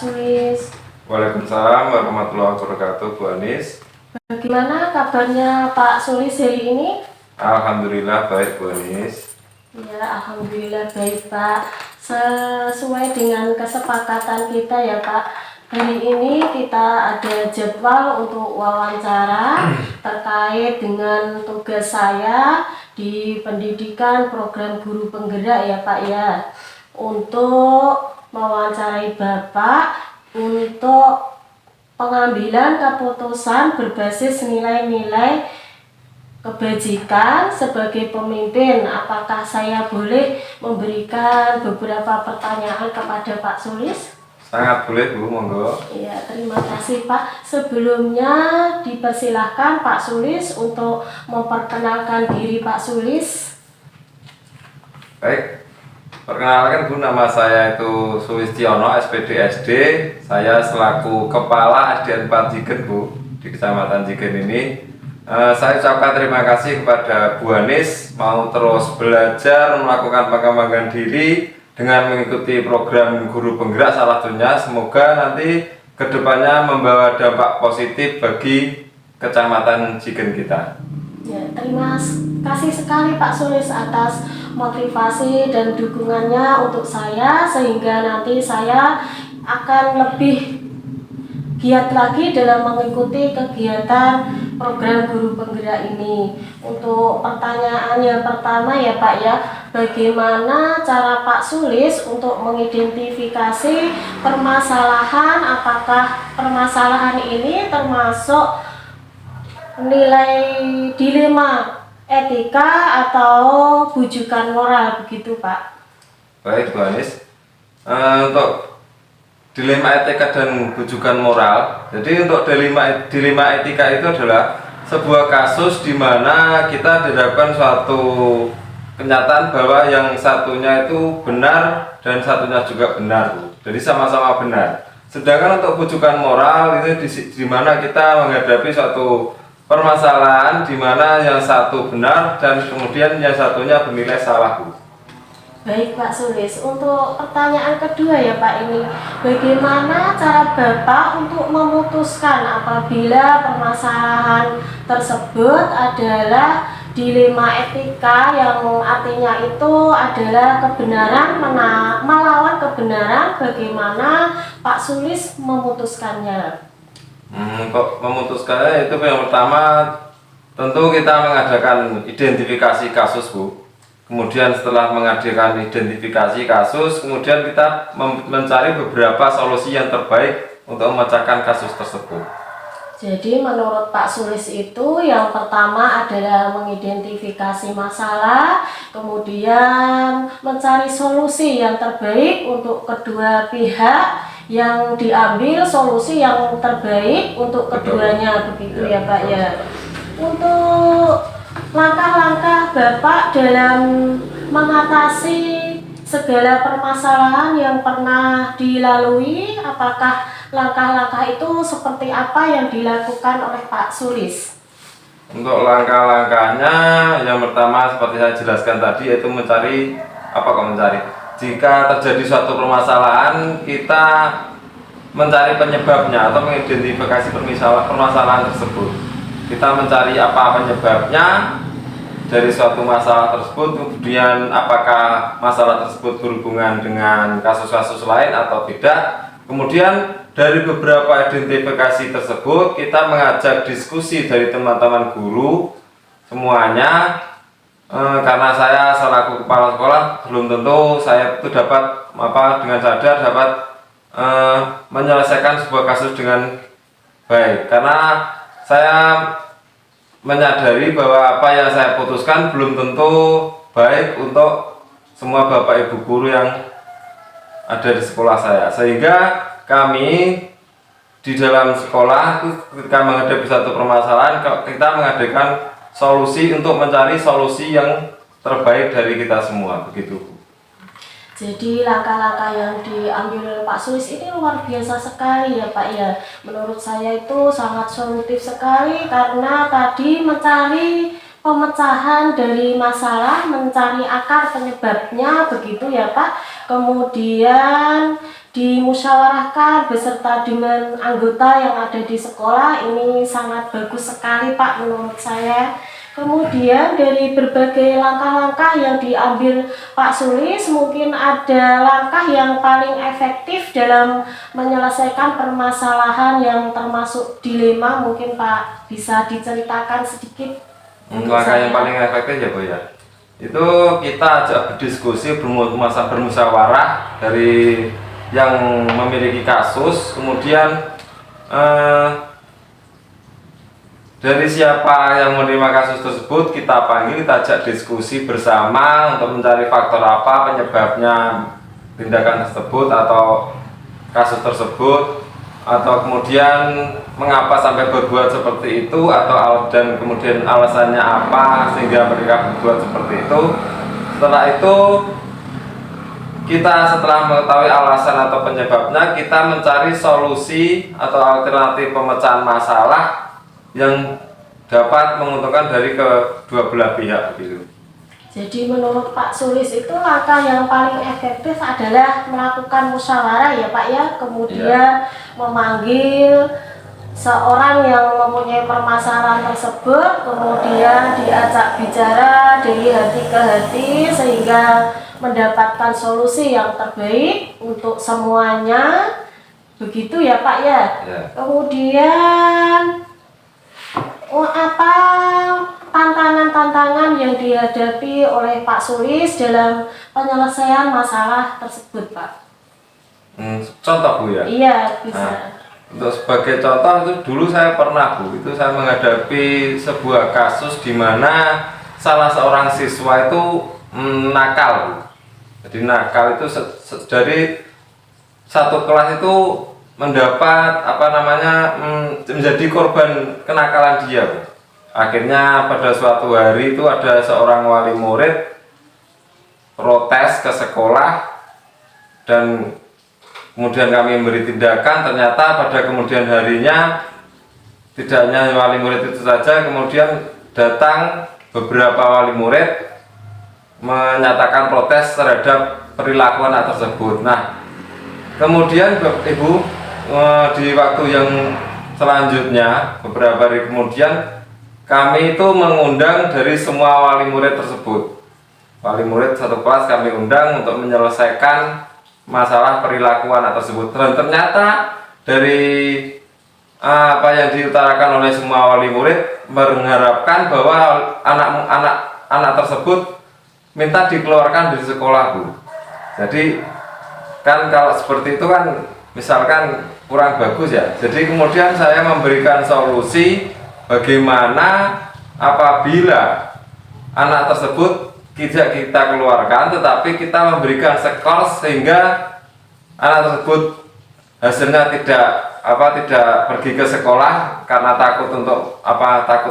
Sulis. Waalaikumsalam warahmatullahi wabarakatuh, Bu Anis. Bagaimana kabarnya Pak Sulis hari ini? Alhamdulillah baik, Bu Anis. Ya, alhamdulillah baik Pak. Sesuai dengan kesepakatan kita ya Pak, hari ini kita ada jadwal untuk wawancara terkait dengan tugas saya di pendidikan program guru penggerak ya Pak ya, untuk mewawancarai Bapak untuk pengambilan keputusan berbasis nilai-nilai kebajikan sebagai pemimpin. Apakah saya boleh memberikan beberapa pertanyaan kepada Pak Sulis? Sangat boleh, Bu, monggo. Ya, terima kasih Pak. Sebelumnya dipersilahkan Pak Sulis untuk memperkenalkan diri Pak Sulis. Baik, perkenalkan Bu, nama saya itu Sulistiono, SPD SD. Saya selaku Kepala SDN 4 Jigen, Bu, di Kecamatan Jigen ini. Saya ucapkan terima kasih kepada Bu Anis mau terus belajar melakukan pengembangan diri dengan mengikuti program guru penggerak salah satunya. Semoga nanti kedepannya membawa dampak positif bagi Kecamatan Jigen kita. Ya, terima kasih sekali Pak Sulis atas motivasi dan dukungannya untuk saya, sehingga nanti saya akan lebih giat lagi dalam mengikuti kegiatan program guru penggerak ini. Untuk pertanyaan yang pertama ya Pak ya, bagaimana cara Pak Sulis untuk mengidentifikasi permasalahan? Apakah permasalahan ini termasuk nilai dilema etika atau bujukan moral, begitu Pak? Baik, Bu Anis. Untuk dilema etika dan bujukan moral. Jadi untuk dilema etika itu adalah sebuah kasus di mana kita dihadapkan suatu kenyataan bahwa yang satunya itu benar dan satunya juga benar. Jadi sama-sama benar. Sedangkan untuk bujukan moral itu di mana kita menghadapi suatu permasalahan di mana yang satu benar dan kemudian yang satunya bernilai salah, Bu. Baik Pak Sulis, untuk pertanyaan kedua ya Pak ini, bagaimana cara Bapak untuk memutuskan apabila permasalahan tersebut adalah dilema etika, yang artinya itu adalah kebenaran melawan kebenaran? Bagaimana Pak Sulis memutuskannya? Untuk memutuskannya itu yang pertama tentu kita mengadakan identifikasi kasus, Bu. Kemudian setelah mengadakan identifikasi kasus, kemudian kita mencari beberapa solusi yang terbaik untuk memecahkan kasus tersebut. Jadi menurut Pak Sulis itu yang pertama adalah mengidentifikasi masalah, kemudian mencari solusi yang terbaik untuk kedua pihak, yang diambil solusi yang terbaik untuk keduanya, begitu ya Pak ya. Untuk langkah-langkah Bapak dalam mengatasi segala permasalahan yang pernah dilalui, apakah langkah-langkah itu seperti apa yang dilakukan oleh Pak Sulis? Untuk langkah-langkahnya, yang pertama seperti saya jelaskan tadi, yaitu mencari jika terjadi suatu permasalahan, kita mencari penyebabnya atau mengidentifikasi permasalahan tersebut. Kita mencari apa penyebabnya dari suatu masalah tersebut, kemudian apakah masalah tersebut berhubungan dengan kasus-kasus lain atau tidak. Kemudian dari beberapa identifikasi tersebut kita mengajak diskusi dari teman-teman guru semuanya, karena saya selaku kepala sekolah belum tentu saya itu dapat dengan sadar dapat menyelesaikan sebuah kasus dengan baik, karena saya menyadari bahwa apa yang saya putuskan belum tentu baik untuk semua bapak ibu guru yang ada di sekolah saya, sehingga kami di dalam sekolah ketika menghadapi satu permasalahan kita mengadakan solusi untuk mencari solusi yang terbaik dari kita semua, begitu. Jadi langkah-langkah yang diambil Pak Sulis ini luar biasa sekali ya Pak ya. Menurut saya itu sangat solutif sekali, karena tadi mencari pemecahan dari masalah, mencari akar penyebabnya, begitu ya Pak. Kemudian dimusyawarahkan beserta dengan anggota yang ada di sekolah ini sangat bagus sekali Pak menurut saya. Kemudian dari berbagai langkah-langkah yang diambil Pak Sulis, mungkin ada langkah yang paling efektif dalam menyelesaikan permasalahan yang termasuk dilema, mungkin Pak bisa diceritakan sedikit. Langkah yang paling efektif ya Bu ya, itu kita ajak berdiskusi, bermusyawarah dari yang memiliki kasus, kemudian dari siapa yang menerima kasus tersebut kita panggil, kita ajak diskusi bersama untuk mencari faktor apa penyebabnya tindakan tersebut atau kasus tersebut, atau kemudian mengapa sampai berbuat seperti itu, dan kemudian alasannya apa sehingga mereka berbuat seperti itu. Setelah itu kita setelah mengetahui alasan atau penyebabnya, kita mencari solusi atau alternatif pemecahan masalah yang dapat menguntungkan dari kedua belah pihak begitu. Jadi menurut Pak Sulis itu langkah yang paling efektif adalah melakukan musyawarah ya Pak ya, kemudian memanggil seorang yang mempunyai permasalahan tersebut, kemudian diajak bicara dari hati ke hati sehingga mendapatkan solusi yang terbaik untuk semuanya, begitu ya Pak ya. Kemudian apa tantangan-tantangan yang dihadapi oleh Pak Sulis dalam penyelesaian masalah tersebut Pak? Contoh Bu ya? Iya bisa. Untuk sebagai contoh, itu dulu saya pernah Bu, itu saya menghadapi sebuah kasus di mana salah seorang siswa itu nakal Bu. Jadi nakal itu dari satu kelas itu mendapat menjadi korban kenakalan dia Bu. Akhirnya pada suatu hari itu ada seorang wali murid protes ke sekolah, dan kemudian kami memberi tindakan. Ternyata pada kemudian harinya tidak hanya wali murid itu saja, kemudian datang beberapa wali murid menyatakan protes terhadap perilaku anak tersebut. Nah, kemudian Ibu, di waktu yang selanjutnya beberapa hari kemudian kami itu mengundang dari semua wali murid tersebut. Wali murid satu kelas kami undang untuk menyelesaikan masalah perilaku anak tersebut. Dan ternyata dari apa yang diutarakan oleh semua wali murid mengharapkan bahwa anak tersebut minta dikeluarkan dari sekolah Bu. Jadi kan kalau seperti itu kan misalkan kurang bagus ya. Jadi kemudian saya memberikan solusi bagaimana apabila anak tersebut tidak kita keluarkan, tetapi kita memberikan skor sehingga anak tersebut hasilnya tidak pergi ke sekolah karena takut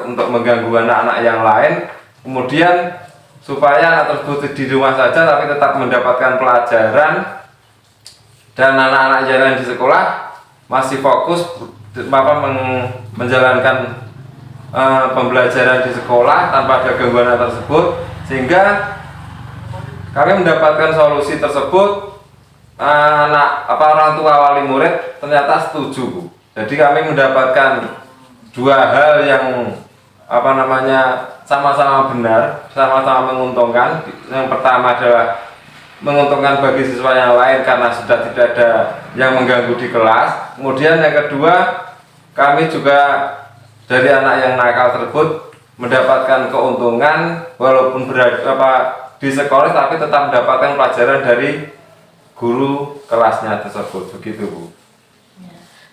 untuk mengganggu anak-anak yang lain. Kemudian supaya anak tersebut di rumah saja tapi tetap mendapatkan pelajaran, dan anak-anak yang lain di sekolah masih fokus menjalankan pembelajaran di sekolah tanpa ada gangguan tersebut, sehingga kami mendapatkan solusi tersebut. Orang tua wali murid ternyata setuju Bu. Jadi kami mendapatkan dua hal yang sama-sama benar, sama-sama menguntungkan. Yang pertama adalah menguntungkan bagi siswa yang lain karena sudah tidak ada yang mengganggu di kelas. Kemudian yang kedua, kami juga dari anak yang nakal tersebut mendapatkan keuntungan walaupun di sekolah, tapi tetap mendapatkan pelajaran dari guru kelasnya tersebut, begitu Bu.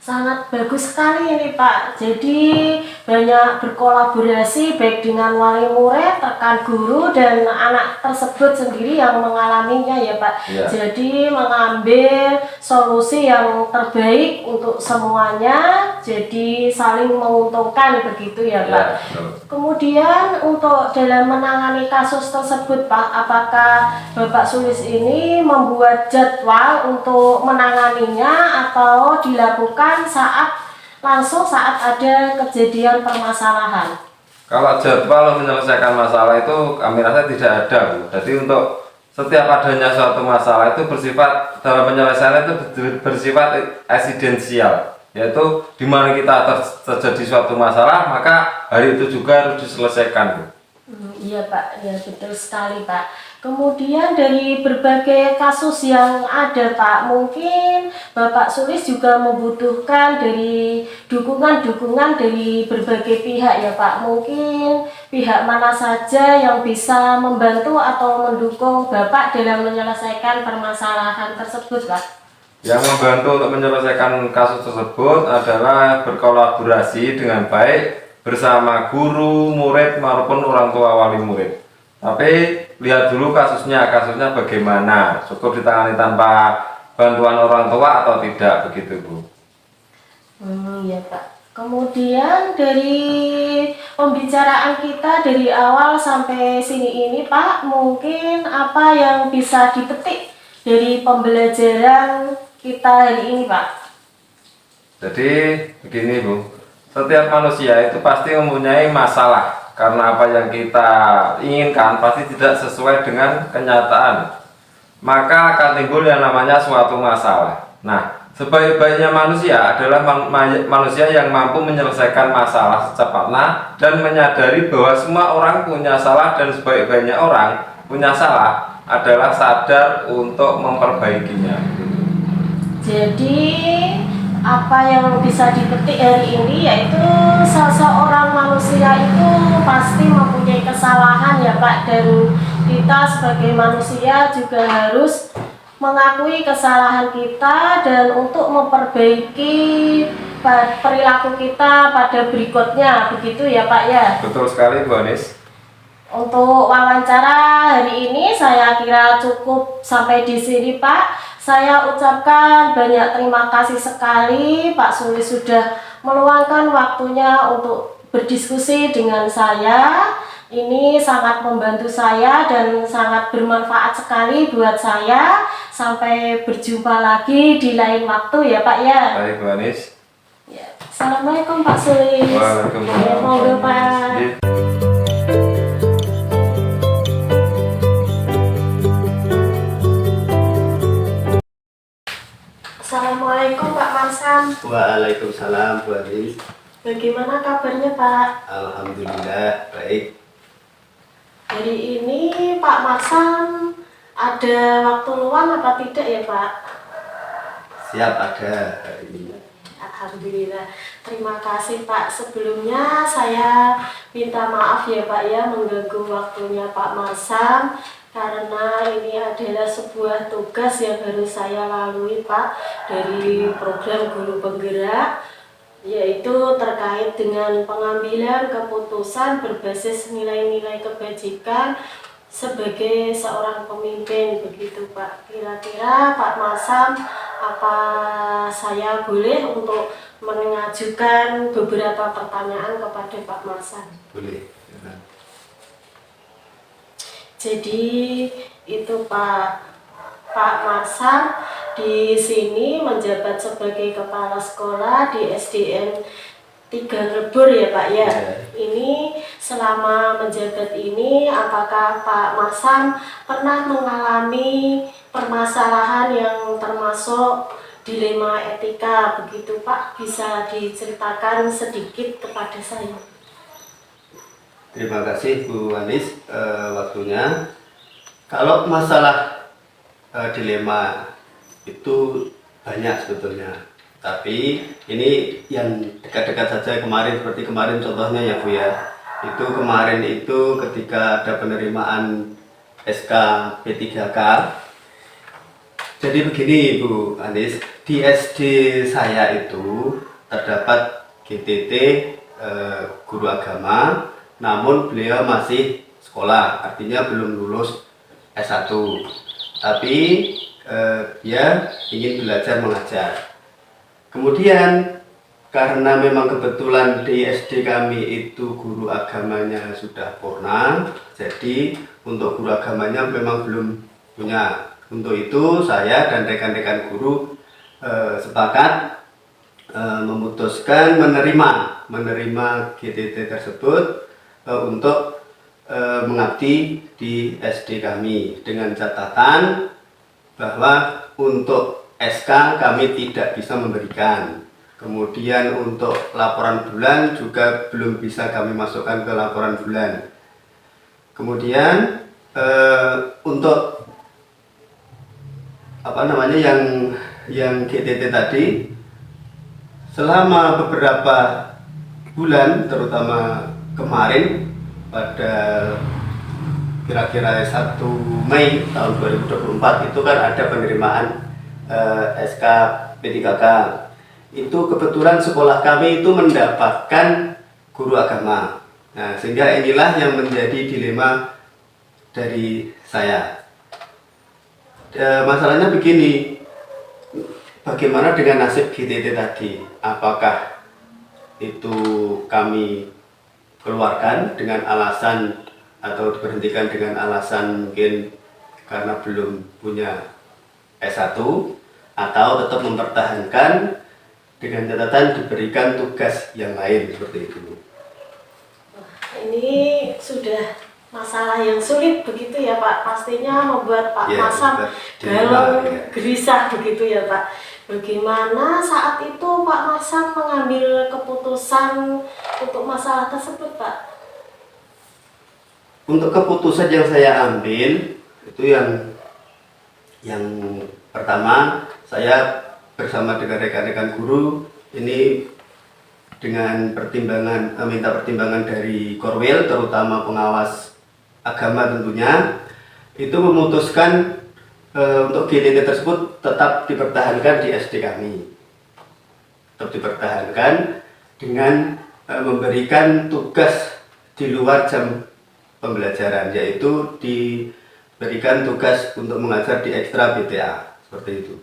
Sangat bagus sekali ini Pak. Jadi banyak berkolaborasi baik dengan wali murid, rekan guru, dan anak tersebut sendiri yang mengalaminya ya Pak. Ya. Jadi mengambil solusi yang terbaik untuk semuanya. Jadi saling menguntungkan begitu ya Pak. Ya, kemudian untuk dalam menangani kasus tersebut Pak, apakah Bapak Sulis ini membuat jadwal untuk menanganinya atau dilakukan langsung saat ada kejadian permasalahan? Kalau jadwal menyelesaikan masalah itu kami rasa tidak ada Bu. Jadi untuk setiap adanya suatu masalah itu bersifat dalam penyelesaian itu bersifat eksidensial, yaitu di mana kita terjadi suatu masalah maka hari itu juga harus diselesaikan, Bu. Iya Pak, ya betul sekali Pak. Kemudian dari berbagai kasus yang ada Pak, mungkin Bapak Sulis juga membutuhkan dari dukungan-dukungan dari berbagai pihak ya Pak. Mungkin pihak mana saja yang bisa membantu atau mendukung Bapak dalam menyelesaikan permasalahan tersebut Pak? Yang membantu untuk menyelesaikan kasus tersebut adalah berkolaborasi dengan baik bersama guru, murid maupun orang tua wali murid. Tapi lihat dulu kasusnya bagaimana, cukup ditangani tanpa bantuan orang tua atau tidak, begitu Bu. Ya Pak. Kemudian dari pembicaraan kita dari awal sampai sini ini Pak, mungkin apa yang bisa dipetik dari pembelajaran kita hari ini Pak? Jadi begini Bu, setiap manusia itu pasti mempunyai masalah karena apa yang kita inginkan pasti tidak sesuai dengan kenyataan, maka akan timbul yang namanya suatu masalah. Nah, sebaik-baiknya manusia adalah manusia yang mampu menyelesaikan masalah secepatnya dan menyadari bahwa semua orang punya salah, dan sebaik-baiknya orang punya salah adalah sadar untuk memperbaikinya. Jadi apa yang bisa dipetik hari ini yaitu seseorang manusia itu pasti mempunyai kesalahan ya Pak, dan kita sebagai manusia juga harus mengakui kesalahan kita dan untuk memperbaiki perilaku kita pada berikutnya, begitu ya Pak ya. Betul sekali Bu Anis. Untuk wawancara hari ini saya kira cukup sampai di sini Pak. Saya ucapkan banyak terima kasih sekali Pak Sulis sudah meluangkan waktunya untuk berdiskusi dengan saya. Ini sangat membantu saya dan sangat bermanfaat sekali buat saya. Sampai berjumpa lagi di lain waktu ya Pak ya. Baik Bu Anis. Ya. Assalamualaikum Pak Sulis. Waalaikumsalam. Monggo Pak. Assalamualaikum Pak Marsam. Waalaikumsalam Bu Anis. Bagaimana kabarnya Pak? Alhamdulillah baik. Hari ini Pak Marsam ada waktu luang apa tidak ya Pak? Siap ada hari ini. Alhamdulillah. Terima kasih Pak. Sebelumnya saya minta maaf ya Pak ya mengganggu waktunya Pak Marsam, karena ini adalah sebuah tugas yang harus saya lalui Pak dari program Guru Penggerak, yaitu terkait dengan pengambilan keputusan berbasis nilai-nilai kebajikan sebagai seorang pemimpin, begitu Pak. Kira-kira Pak Marsam, apa saya boleh untuk mengajukan beberapa pertanyaan kepada Pak Marsam? Boleh. Jadi itu Pak Marsam di sini menjabat sebagai kepala sekolah di SDN 3 Ngebur ya Pak ya. Ini selama menjabat ini apakah Pak Marsam pernah mengalami permasalahan yang termasuk dilema etika begitu Pak? Bisa diceritakan sedikit kepada saya. Terima kasih Bu Anis waktunya. Kalau masalah dilema itu banyak sebetulnya. Tapi ini yang dekat-dekat saja kemarin, seperti kemarin contohnya ya Bu ya. Itu kemarin itu ketika ada penerimaan SK P3K. Jadi begini Bu Anis, di SD saya itu terdapat GTT guru agama, namun beliau masih sekolah, artinya belum lulus S1. Tapi dia ingin belajar mengajar. Kemudian karena memang kebetulan di SD kami itu guru agamanya sudah purna, jadi untuk guru agamanya memang belum punya. Untuk itu saya dan rekan-rekan guru sepakat memutuskan menerima GTT tersebut untuk mengabdi di SD kami dengan catatan bahwa untuk SK kami tidak bisa memberikan. Kemudian untuk laporan bulan juga belum bisa kami masukkan ke laporan bulan. Kemudian untuk yang GTT tadi, selama beberapa bulan, terutama kemarin pada kira-kira 1 Mei tahun 2024 itu kan ada penerimaan SK P3K. Itu kebetulan sekolah kami itu mendapatkan guru agama. Nah, sehingga inilah yang menjadi dilema dari saya. Masalahnya begini, bagaimana dengan nasib GTT tadi? Apakah itu kami keluarkan dengan alasan atau diberhentikan dengan alasan mungkin karena belum punya S1, atau tetap mempertahankan dengan catatan diberikan tugas yang lain seperti itu? Ini sudah masalah yang sulit begitu ya Pak, pastinya membuat Pak Ya, Masam galau ya. gelisah begitu ya Pak. Bagaimana saat itu Pak Masam mengambil keputusan untuk masalah tersebut Pak? Untuk keputusan yang saya ambil itu yang pertama, saya bersama dengan rekan-rekan guru ini dengan minta pertimbangan dari Korwil, terutama pengawas agama tentunya, itu memutuskan untuk GTT tersebut tetap dipertahankan di SD kami, tetap dipertahankan dengan memberikan tugas di luar jam pembelajaran, yaitu diberikan tugas untuk mengajar di ekstra BTA seperti itu.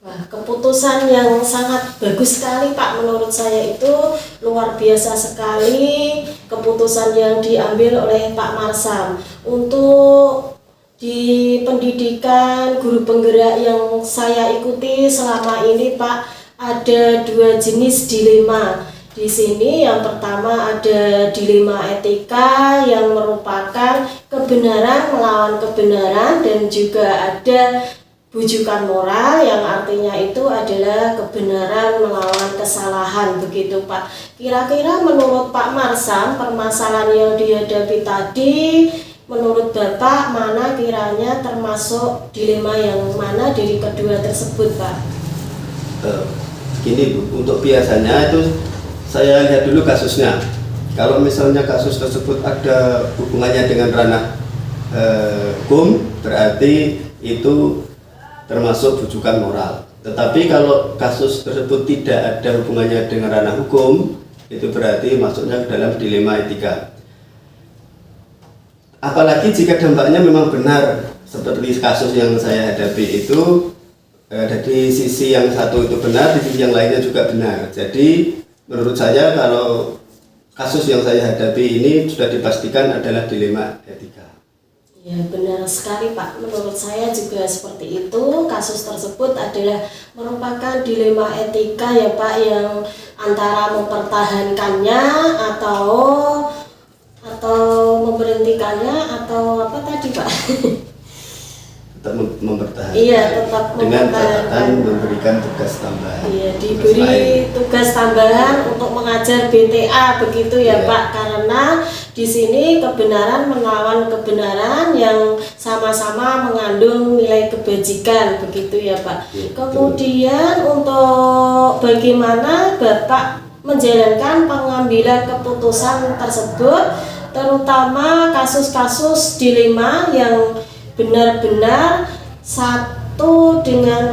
Wah, keputusan yang sangat bagus sekali Pak, menurut saya itu luar biasa sekali keputusan yang diambil oleh Pak Marsam. Untuk di pendidikan guru penggerak yang saya ikuti selama ini Pak, ada 2 jenis dilema. Di sini yang pertama ada dilema etika yang merupakan kebenaran melawan kebenaran, dan juga ada bujukan moral yang artinya itu adalah kebenaran melawan kesalahan begitu Pak. Kira-kira menurut Pak Marsam, permasalahan yang dihadapi tadi menurut Bapak mana kiranya termasuk dilema yang mana dari kedua tersebut Pak? Gini Bu, untuk biasanya itu saya lihat dulu kasusnya. Kalau misalnya kasus tersebut ada hubungannya dengan ranah hukum, berarti itu termasuk bujukan moral. Tetapi kalau kasus tersebut tidak ada hubungannya dengan ranah hukum, itu berarti masuknya ke dalam dilema etika. Apalagi jika dampaknya memang benar, seperti kasus yang saya hadapi itu, dari sisi yang satu itu benar, di sisi yang lainnya juga benar. Jadi menurut saya kalau kasus yang saya hadapi ini sudah dipastikan adalah dilema etika. Ya benar sekali Pak, menurut saya juga seperti itu. Kasus tersebut adalah merupakan dilema etika ya Pak, yang antara mempertahankannya atau memberhentikannya, atau apa tadi Pak? Tetap mempertahankan. Iya, tetap dengan mempertahankan. catatan memberikan tugas tambahan. Iya, diberi tugas tambahan untuk mengajar BTA begitu ya Iya. Pak, karena di sini kebenaran melawan kebenaran yang sama-sama mengandung nilai kebajikan begitu ya Pak. Iya, Kemudian untuk bagaimana Bapak menjalankan pengambilan keputusan tersebut, terutama kasus-kasus dilema yang benar-benar satu dengan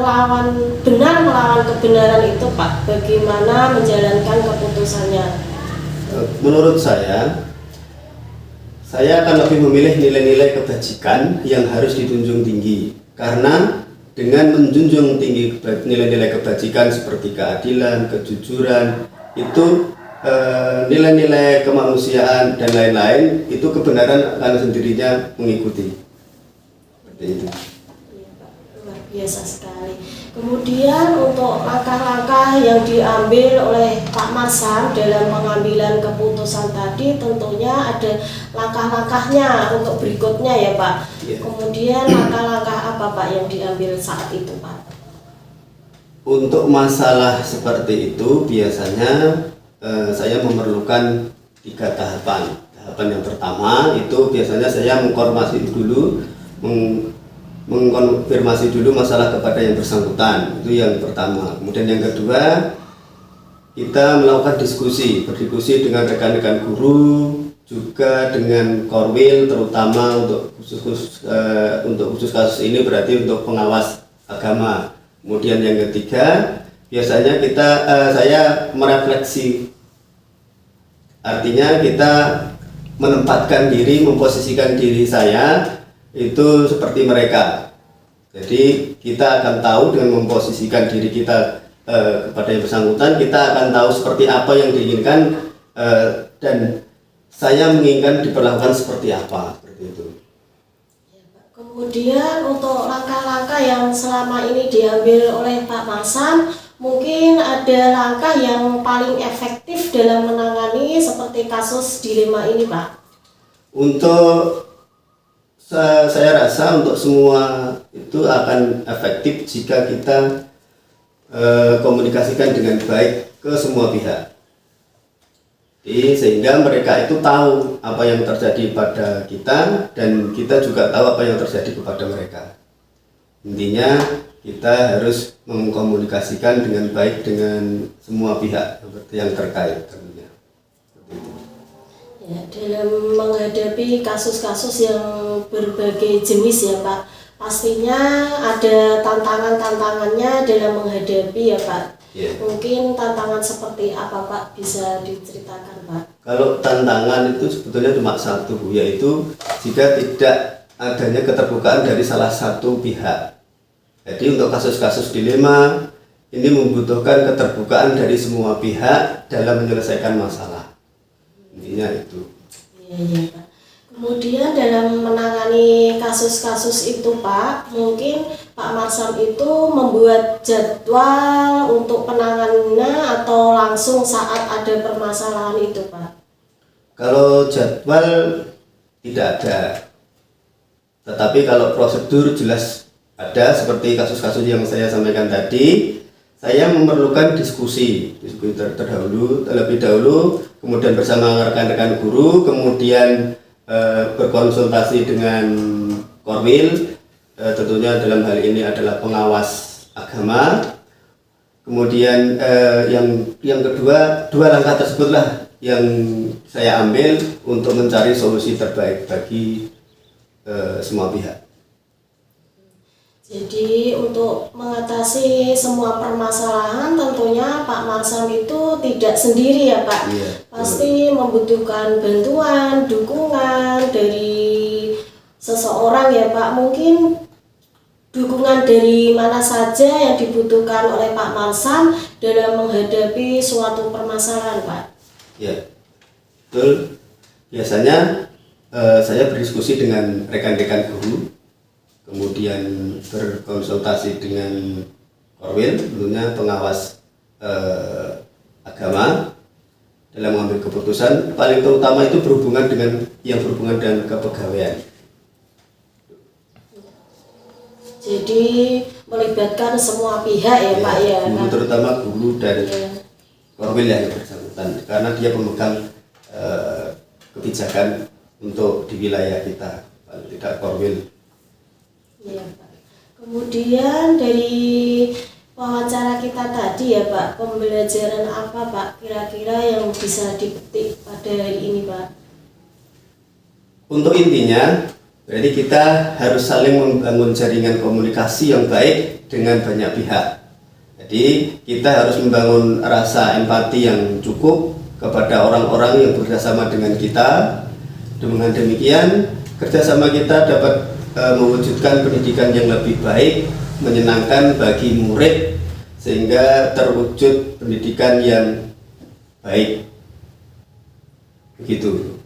benar melawan kebenaran itu Pak, bagaimana menjalankan keputusannya? Menurut saya akan lebih memilih nilai-nilai kebajikan yang harus dijunjung tinggi, karena dengan menjunjung tinggi nilai-nilai kebajikan seperti keadilan, kejujuran, itu nilai-nilai kemanusiaan dan lain-lain, itu kebenaran akan sendirinya mengikuti. Seperti itu. Iya Pak, luar biasa sekali. Kemudian untuk langkah-langkah yang diambil oleh Pak Marsam dalam pengambilan keputusan tadi tentunya ada langkah-langkahnya untuk berikutnya ya Pak. Iya. Kemudian langkah-langkah apa Pak yang diambil saat itu Pak? Untuk masalah seperti itu biasanya saya memerlukan 3 tahapan. Tahapan yang pertama itu biasanya saya mengkonfirmasi dulu masalah kepada yang bersangkutan, itu yang pertama. Kemudian yang kedua, kita melakukan berdiskusi dengan rekan-rekan guru, juga dengan Korwil, terutama untuk khusus kasus ini berarti untuk pengawas agama. Kemudian yang ketiga, biasanya saya merefleksi, artinya kita menempatkan diri, memposisikan diri saya itu seperti mereka. Jadi kita akan tahu dengan memposisikan diri kita kepada yang bersangkutan, kita akan tahu seperti apa yang diinginkan dan saya menginginkan diperlakukan seperti apa, seperti itu. Kemudian untuk langkah-langkah yang selama ini diambil oleh Pak Marsam, mungkin ada langkah yang paling efektif dalam menangani seperti kasus dilema ini Pak? Untuk saya rasa untuk semua itu akan efektif jika kita komunikasikan dengan baik ke semua pihak. Jadi, sehingga mereka itu tahu apa yang terjadi pada kita dan kita juga tahu apa yang terjadi kepada mereka. Intinya kita harus mengkomunikasikan dengan baik dengan semua pihak yang terkait tentunya. Ya, dalam menghadapi kasus-kasus yang berbagai jenis ya Pak, pastinya ada tantangan-tantangannya dalam menghadapi ya Pak. Yeah. Mungkin tantangan seperti apa Pak, bisa diceritakan Pak? Kalau tantangan itu sebetulnya cuma satu, yaitu jika tidak adanya keterbukaan dari salah satu pihak. Jadi untuk kasus-kasus dilema ini membutuhkan keterbukaan dari semua pihak dalam menyelesaikan masalah. Intinya itu. Iya Pak. Kemudian dalam menangani kasus-kasus itu Pak, mungkin Pak Marsam itu membuat jadwal untuk penanganannya atau langsung saat ada permasalahan itu Pak? Kalau jadwal tidak ada, tetapi kalau prosedur jelas ada. Seperti kasus-kasus yang saya sampaikan tadi, saya memerlukan diskusi terlebih dahulu, kemudian bersama rekan-rekan guru, kemudian berkonsultasi dengan Korwil, tentunya dalam hal ini adalah pengawas agama. Kemudian yang kedua, 2 langkah tersebutlah yang saya ambil untuk mencari solusi terbaik bagi semua pihak. Jadi untuk mengatasi semua permasalahan tentunya Pak Marsam itu tidak sendiri ya Pak. Iya, pasti membutuhkan bantuan, dukungan dari seseorang ya Pak. Mungkin dukungan dari mana saja yang dibutuhkan oleh Pak Marsam dalam menghadapi suatu permasalahan Pak? Ya, betul. Biasanya saya berdiskusi dengan rekan-rekan guru, kemudian berkonsultasi dengan Korwil, tentunya pengawas agama dalam mengambil keputusan. Paling terutama itu berhubungan dengan kepegawaian. Jadi melibatkan semua pihak ya Pak ya. Guru, terutama guru dan Ya. Korwil yang bersangkutan, karena dia pemegang kebijakan untuk di wilayah kita, paling tidak Korwil. Iya Pak. Kemudian dari wawancara kita tadi ya Pak, pembelajaran apa Pak kira-kira yang bisa dipetik pada hari ini Pak? Untuk intinya, berarti kita harus saling membangun jaringan komunikasi yang baik dengan banyak pihak. Jadi kita harus membangun rasa empati yang cukup kepada orang-orang yang bekerjasama dengan kita. Dengan demikian, kerjasama kita dapat mewujudkan pendidikan yang lebih baik, menyenangkan bagi murid, sehingga terwujud pendidikan yang baik. Begitu.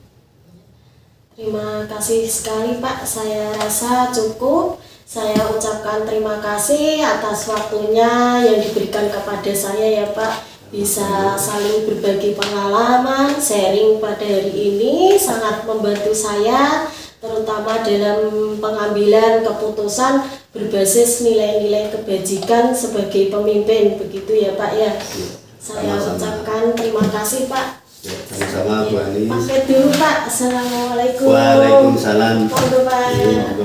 Terima kasih sekali Pak, saya rasa cukup. Saya ucapkan terima kasih atas waktunya yang diberikan kepada saya ya Pak. Bisa saling berbagi pengalaman, sharing pada hari ini sangat membantu saya, terutama dalam pengambilan keputusan berbasis nilai-nilai kebajikan sebagai pemimpin, begitu ya Pak ya. Saya ucapkan terima kasih Pak. Ya, sama-sama Bu Ani. Pamit dulu Pak. Assalamualaikum. Waalaikumsalam. Monggo Pak. Monggo.